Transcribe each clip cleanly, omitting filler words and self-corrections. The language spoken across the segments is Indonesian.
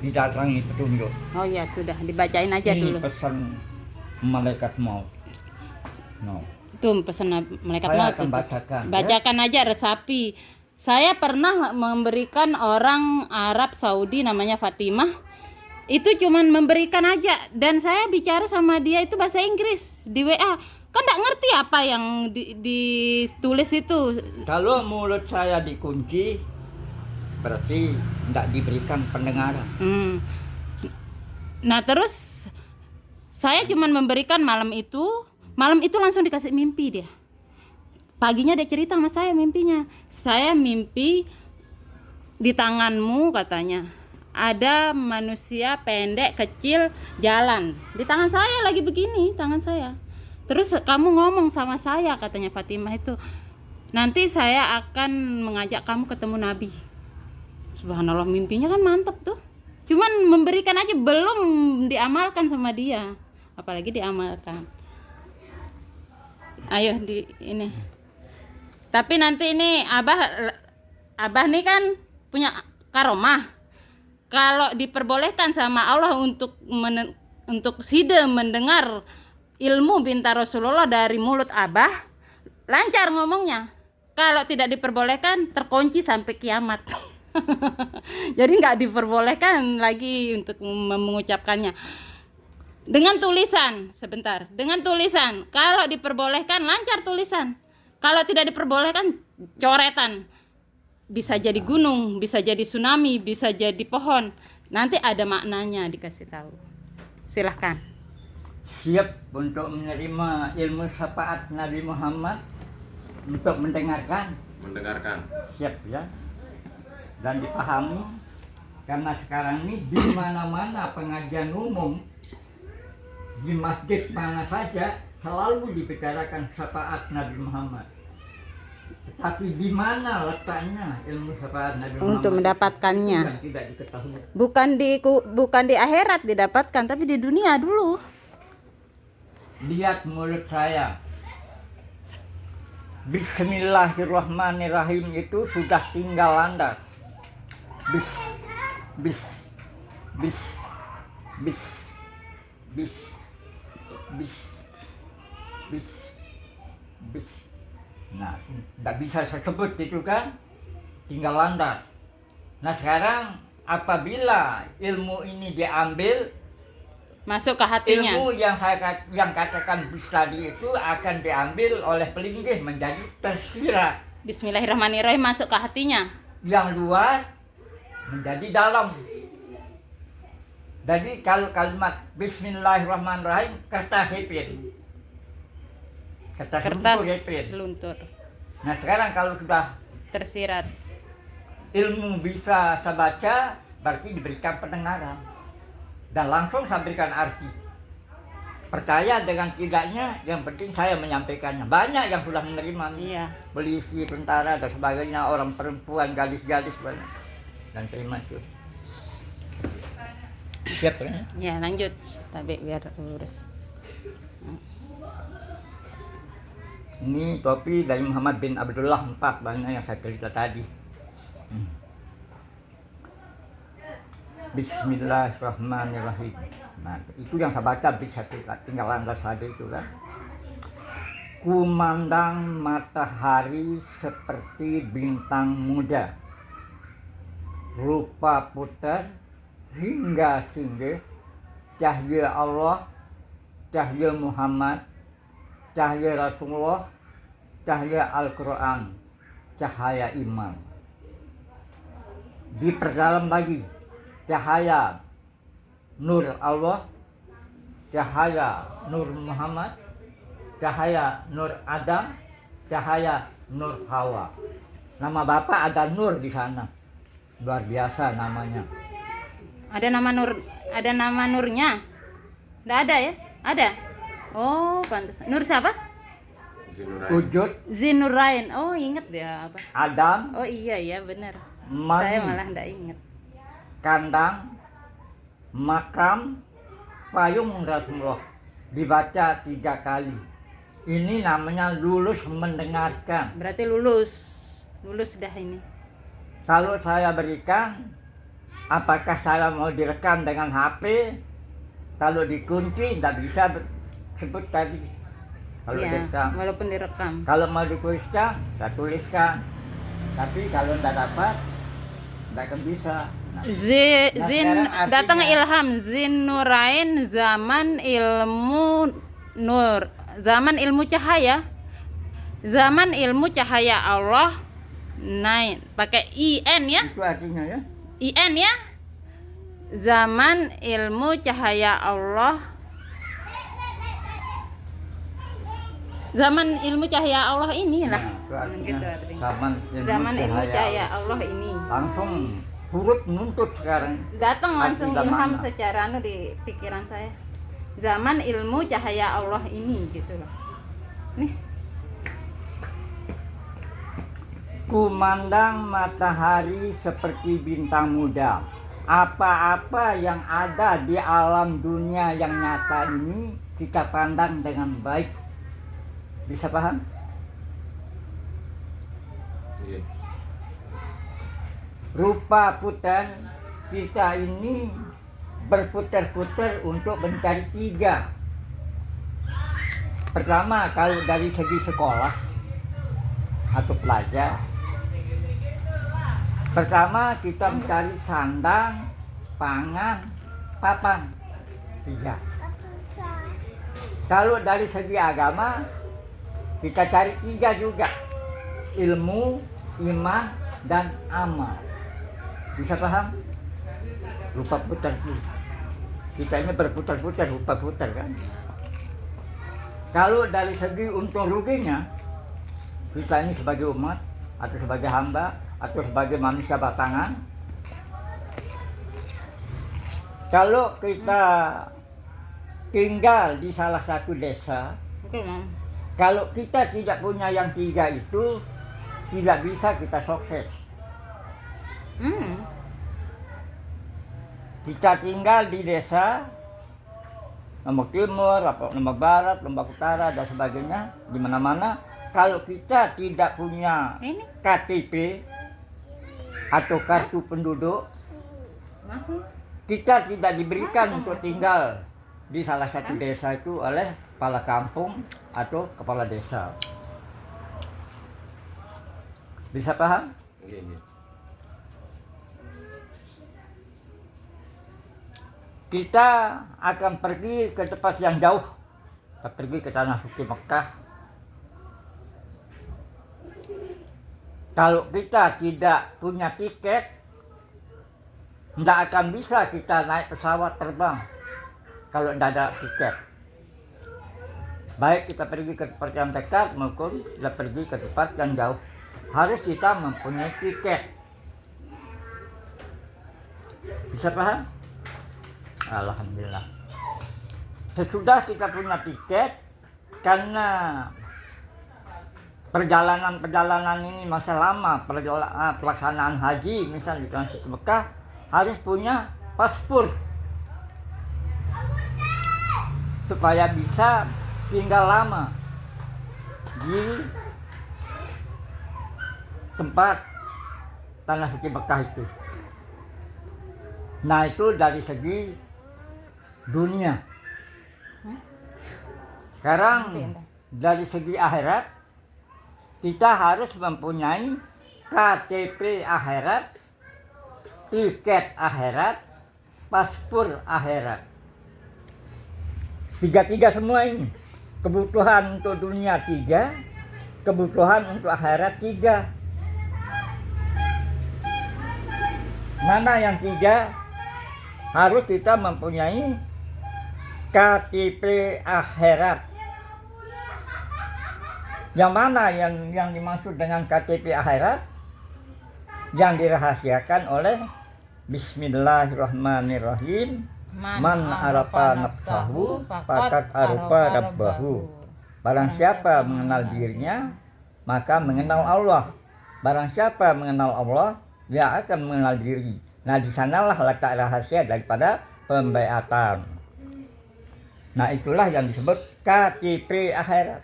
didatangi petunjuk. Oh ya sudah, dibacain aja Ini dulu. pesan malaikat maut. No. Itu pesan malaikat Saya maut akan itu. bacakan. Bacakan aja resapi. Saya pernah memberikan orang Arab Saudi namanya Fatimah. Itu cuman memberikan aja, dan saya bicara sama dia itu bahasa Inggris di WA. Kan nggak ngerti apa yang ditulis itu. Kalau mulut saya dikunci, berarti tidak diberikan pendengaran. Nah terus saya cuman memberikan malam itu langsung dikasih mimpi dia. Paginya dia cerita sama saya mimpinya. Saya mimpi di tanganmu katanya ada manusia pendek kecil jalan di tangan saya, lagi begini tangan saya. Terus kamu ngomong sama saya katanya Fatimah itu, nanti saya akan mengajak kamu ketemu Nabi. Subhanallah, mimpinya kan mantap tuh. Cuman memberikan aja, belum diamalkan sama dia, apalagi diamalkan. Ayo di ini. Tapi nanti ini abah nih kan punya karomah. Kalau diperbolehkan sama Allah untuk sida mendengar ilmu bintang Rasulullah dari mulut abah, lancar ngomongnya. Kalau tidak diperbolehkan, terkunci sampai kiamat. Jadi nggak diperbolehkan lagi untuk mengucapkannya. Dengan tulisan, sebentar. Dengan tulisan. Kalau diperbolehkan, lancar tulisan. Kalau tidak diperbolehkan, coretan. Bisa jadi gunung, bisa jadi tsunami, bisa jadi pohon. Nanti ada maknanya dikasih tahu. Silahkan. Siap untuk menerima ilmu syafaat Nabi Muhammad, untuk mendengarkan. Siap ya. Dan dipahami, karena sekarang ini di mana-mana pengajian umum, di masjid mana saja selalu dibicarakan syafaat Nabi Muhammad. Tapi di mana letaknya ilmu syafaat Nabi Muhammad Untuk mendapatkannya? Tidak diketahui. Bukan di akhirat didapatkan, tapi di dunia dulu. Lihat mulut saya. Bismillahirrahmanirrahim itu sudah tinggal landas. Bis. Nah, tidak bisa saya sebut itu kan, tinggal landas. Nah sekarang apabila ilmu ini diambil, Masuk ke hatinya. ilmu yang katakan bis tadi itu akan diambil oleh pelinggih menjadi tersirat. Bismillahirrahmanirrahim masuk ke hatinya. Yang luar menjadi dalam. Jadi kalau kalimat Bismillahirrahmanirrahim, kertas hipin. Kertas luntur. Nah sekarang kalau sudah tersirat, ilmu bisa saya baca, berarti diberikan pendengaran. Dan langsung saya berikan arti. Percaya dengan tidaknya, yang penting saya menyampaikannya. Banyak yang sudah menerima. Iya. Polisi, tentara, dan sebagainya, orang perempuan, gadis-gadis banyak. Dan terima itu. Siap ya? Ya lanjut, tapi biar lurus. Ini topi dari Muhammad bin Abdullah IV, banyak yang saya cerita tadi. Bismillahirrahmanirrahim. Nah, itu yang saya baca, bisa tinggal landas saja itu kan. Kumandang matahari seperti bintang muda, rupa putar hingga singgih, cahaya Allah, cahaya Muhammad, cahaya Rasulullah, cahaya Al-Quran, cahaya iman. Diperdalam lagi, cahaya nur Allah, cahaya nur Muhammad, cahaya nur Adam, cahaya nur Hawa. Nama Bapak ada nur di sana, luar biasa namanya. Ada nama nurnya? Nggak ada ya? Ada? Oh, pantas. Nur siapa? Wujud, Zinurain. Oh, inget ya apa? Adam, Oh iya benar. Mani, Saya malah nggak inget. kandang, makam, payung Rasulullah. Dibaca 3 kali. Ini namanya lulus mendengarkan. Berarti lulus dah ini. Kalau saya berikan Apakah saya mau direkam dengan HP? Kalau dikunci tidak bisa sebut tadi. Kalau Ya, direkam. walaupun direkam. Kalau mau dituliskan, saya tuliskan. Tapi kalau tidak dapat, tidak akan bisa. Nah, Zin sekarang artinya- datang ilham Zin Nurain zaman ilmu nur, zaman ilmu cahaya. Zaman ilmu cahaya Allah. Nain pakai IN ya. itu artinya ya. IN ya. Zaman ilmu cahaya Allah. Zaman ilmu cahaya Allah ini lah. Nah, itu artinya Gitu artinya. zaman Zaman ilmu cahaya Allah. Allah ini. Langsung turut menuntut sekarang. Datang langsung Arti ilham zaman. secara di pikiran saya. Zaman ilmu cahaya Allah ini gitu loh. Nih, Kumandang matahari seperti bintang muda. Apa-apa yang ada di alam dunia yang nyata ini kita pandang dengan baik. Bisa paham? Iya. Rupa putar kita ini berputar-putar untuk mencari 3. Pertama, kalau dari segi sekolah atau pelajar, pertama kita mencari sandang, pangan, papan. 3. Kalau dari segi agama, kita cari 3 juga. Ilmu, iman, dan amal. Bisa paham? Rupa putar sih. Kita ini berputar-putar, rupa putar kan. Kalau dari segi untung ruginya, kita ini sebagai umat, atau sebagai hamba, atau sebagai manusia batangan, kalau kita tinggal di salah satu desa, oke, Mam. kalau kita tidak punya yang 3 itu, tidak bisa kita sukses. Kita tinggal di desa, Lombok Timur, Lombok Barat, Lombok Utara, dan sebagainya, di mana-mana. Kalau kita tidak punya Ini KTP atau kartu penduduk, masih. kita tidak diberikan untuk tinggal di salah satu desa itu oleh kepala kampung atau kepala desa. Bisa paham? Iya, iya. Kita akan pergi ke tempat yang jauh. Kita pergi ke tanah suci Mekah. Kalau kita tidak punya tiket, tidak akan bisa kita naik pesawat terbang kalau tidak ada tiket. Baik kita pergi ke tempat yang dekat maupun kita pergi ke tempat yang jauh, harus kita mempunyai tiket. Bisa paham? Alhamdulillah. Sesudah kita punya tiket, karena perjalanan ini masa lama, pelaksanaan haji misalnya di tanah suci Mekah, harus punya paspor supaya bisa tinggal lama di tempat tanah suci Mekah itu. Nah, itu dari segi dunia. Sekarang dari segi akhirat, kita harus mempunyai KTP akhirat, tiket akhirat, paspor akhirat. 3 semua ini. Kebutuhan untuk dunia 3, kebutuhan untuk akhirat 3. Mana yang 3? Harus kita mempunyai KTP akhirat. Yang mana yang dimaksud dengan KTP akhirat? Yang dirahasiakan oleh Bismillahirrahmanirrahim. Man arafa nafsahu faqad arafa rabbahu. Barang siapa mengenal dirinya, maka mengenal Allah. Barang siapa mengenal Allah, dia akan mengenal diri. Nah, di sanalah letak rahasia daripada pembaiatan. Nah, itulah yang disebut KTP akhirat.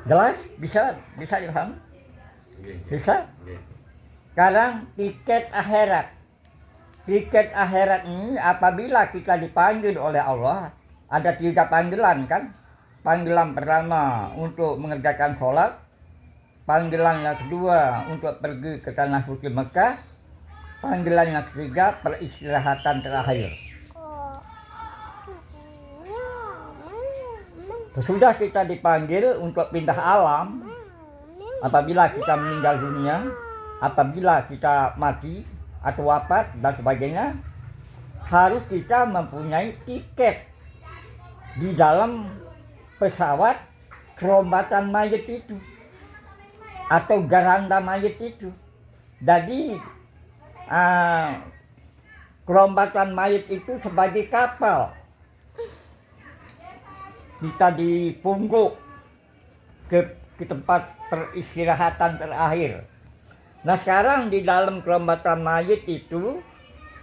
Jelas? Bisa dipaham? Iya, iya. Bisa? Iya. Sekarang tiket akhirat. Tiket akhirat ini apabila kita dipanggil oleh Allah, ada 3 panggilan kan? Panggilan pertama untuk mengerjakan sholat, panggilan yang kedua untuk pergi ke tanah suci Mekah, panggilan yang ketiga peristirahatan terakhir. Sesudah kita dipanggil untuk pindah alam, apabila kita meninggal dunia, apabila kita mati atau wafat dan sebagainya, harus kita mempunyai tiket di dalam pesawat kerombatan mayat itu atau garanda mayat itu. Jadi kerombatan mayat itu sebagai kapal, kita dipungguk ke tempat peristirahatan terakhir. Nah sekarang di dalam kerombatan mayat itu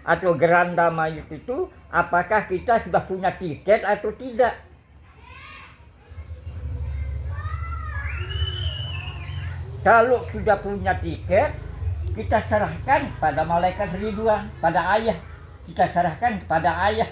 atau geranda mayat itu, apakah kita sudah punya tiket atau tidak? Kalau sudah punya tiket, kita serahkan pada malaikat Ridwan, pada ayah. Kita serahkan kepada ayah